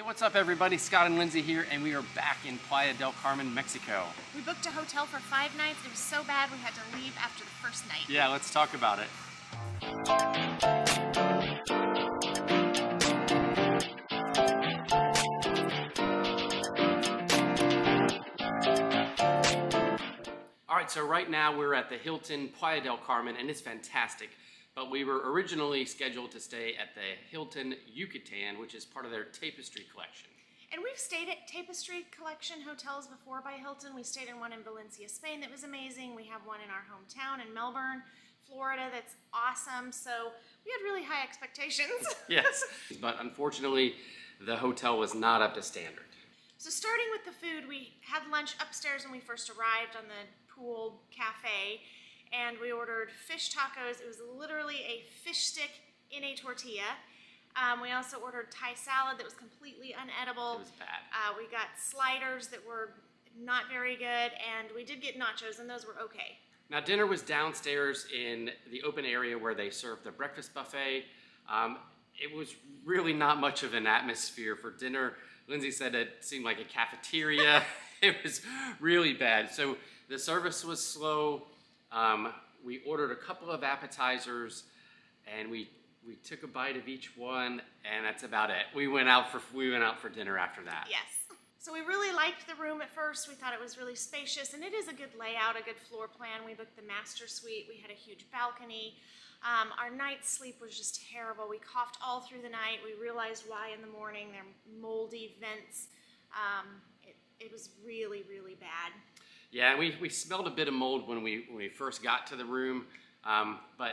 What's up everybody? Scott and Lindsay here, and we are back in Playa del Carmen, Mexico. We booked a hotel for 5 nights. It was so bad we had to leave after the first night. Yeah, let's talk about it. Alright, so right now we're at the Hilton Playa del Carmen, and it's fantastic. But we were originally scheduled to stay at the Hilton Yucatan, which is part of their Tapestry collection. And we've stayed at Tapestry Collection hotels before by Hilton. We stayed in one in Valencia, Spain that was amazing. We have one in our hometown in Melbourne, Florida that's awesome. So we had really high expectations. Yes, but unfortunately the hotel was not up to standard. So starting with the food, we had lunch upstairs when we first arrived on the pool cafe. And we ordered fish tacos. It was literally a fish stick in a tortilla. We also ordered Thai salad that was completely unedible. It was bad. We got sliders that were not very good, and we did get nachos, and those were okay. Now dinner was downstairs in the open area where they served the breakfast buffet. It was really not much of an atmosphere for dinner. Lindsay said it seemed like a cafeteria. It was really bad. So the service was slow. We ordered a couple of appetizers, and we took a bite of each one, and that's about it. We went out for dinner after that. Yes. So we really liked the room at first. We thought it was really spacious, and it is a good layout, a good floor plan. We booked the master suite. We had a huge balcony. Our night's sleep was just terrible. We coughed all through the night. We realized why in the morning. They're moldy vents. It was really, really bad. Yeah, we smelled a bit of mold when we first got to the room, but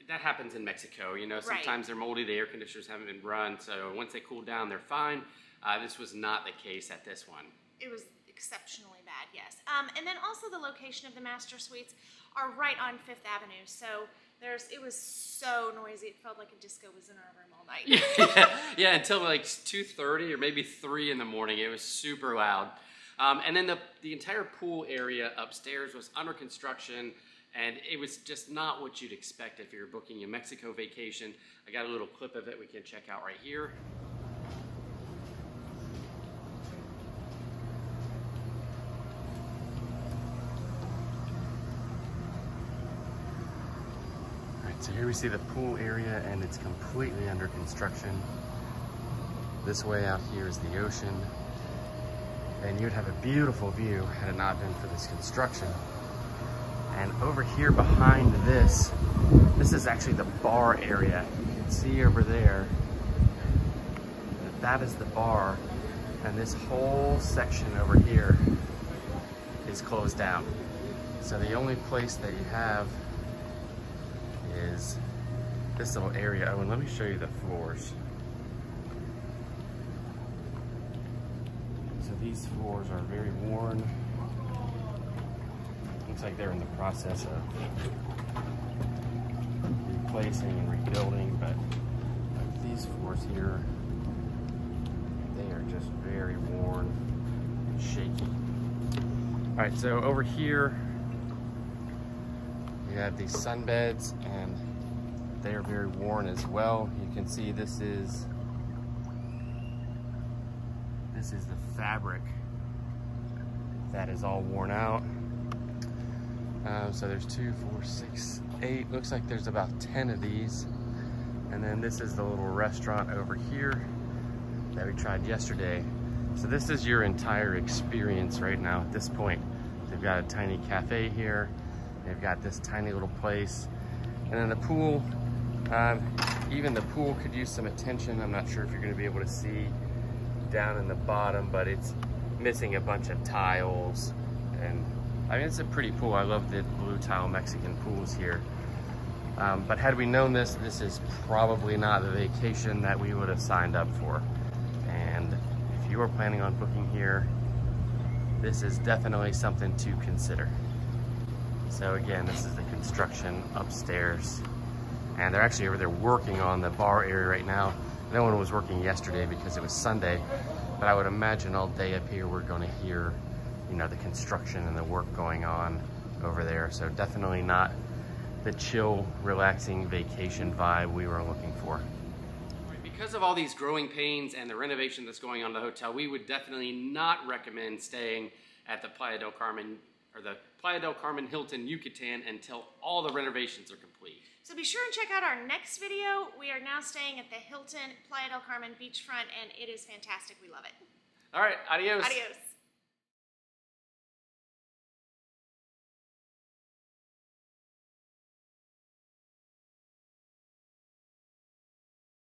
that happens in Mexico. You know, sometimes they're moldy, the air conditioners haven't been run, so once they cool down, they're fine. This was not the case at this one. It was exceptionally bad, yes. And then also the location of the master suites are right on 5th Avenue, so it was so noisy, it felt like a disco was in our room all night. Yeah, until like 2:30 or maybe 3 in the morning. It was super loud. And then the entire pool area upstairs was under construction, and it was just not what you'd expect if you're booking a Mexico vacation. I got a little clip of it we can check out right here. Alright, so here we see the pool area, and it's completely under construction. This way out here is the ocean. And you would have a beautiful view had it not been for this construction. And over here behind this is actually the bar area. You can see over there that is the bar, and this whole section over here is closed down. So the only place that you have is this little area. Oh, and let me show you the floors. These floors are very worn. Looks like they're in the process of replacing and rebuilding, but these floors here, they are just very worn and shaky. All right, so over here, we have these sunbeds, and they are very worn as well. You can see this is the fabric that is all worn out. So there's 2, 4, 6, 8. Looks like there's about 10 of these. And then this is the little restaurant over here that we tried yesterday. So this is your entire experience right now at this point. They've got a tiny cafe here. They've got this tiny little place. And then the pool, even the pool could use some attention. I'm not sure if you're gonna be able to see down in the bottom, but it's missing a bunch of tiles. And I mean, it's a pretty pool. I love the blue tile Mexican pools here. But had we known this is probably not the vacation that we would have signed up for. And if you are planning on booking here, this is definitely something to consider. So again, this is the construction upstairs. And they're actually over there working on the bar area right now. No one was working yesterday because it was Sunday, but I would imagine all day up here we're going to hear, you know, the construction and the work going on over there. So definitely not the chill, relaxing vacation vibe we were looking for. because of all these growing pains and the renovation that's going on in the hotel, we would definitely not recommend staying at the Playa del Carmen or the Playa del Carmen Hilton Yucatan until all the renovations are complete. So be sure and check out our next video. We are now staying at the Hilton Playa del Carmen beachfront, and it is fantastic. We love it. All right, adios. Adios.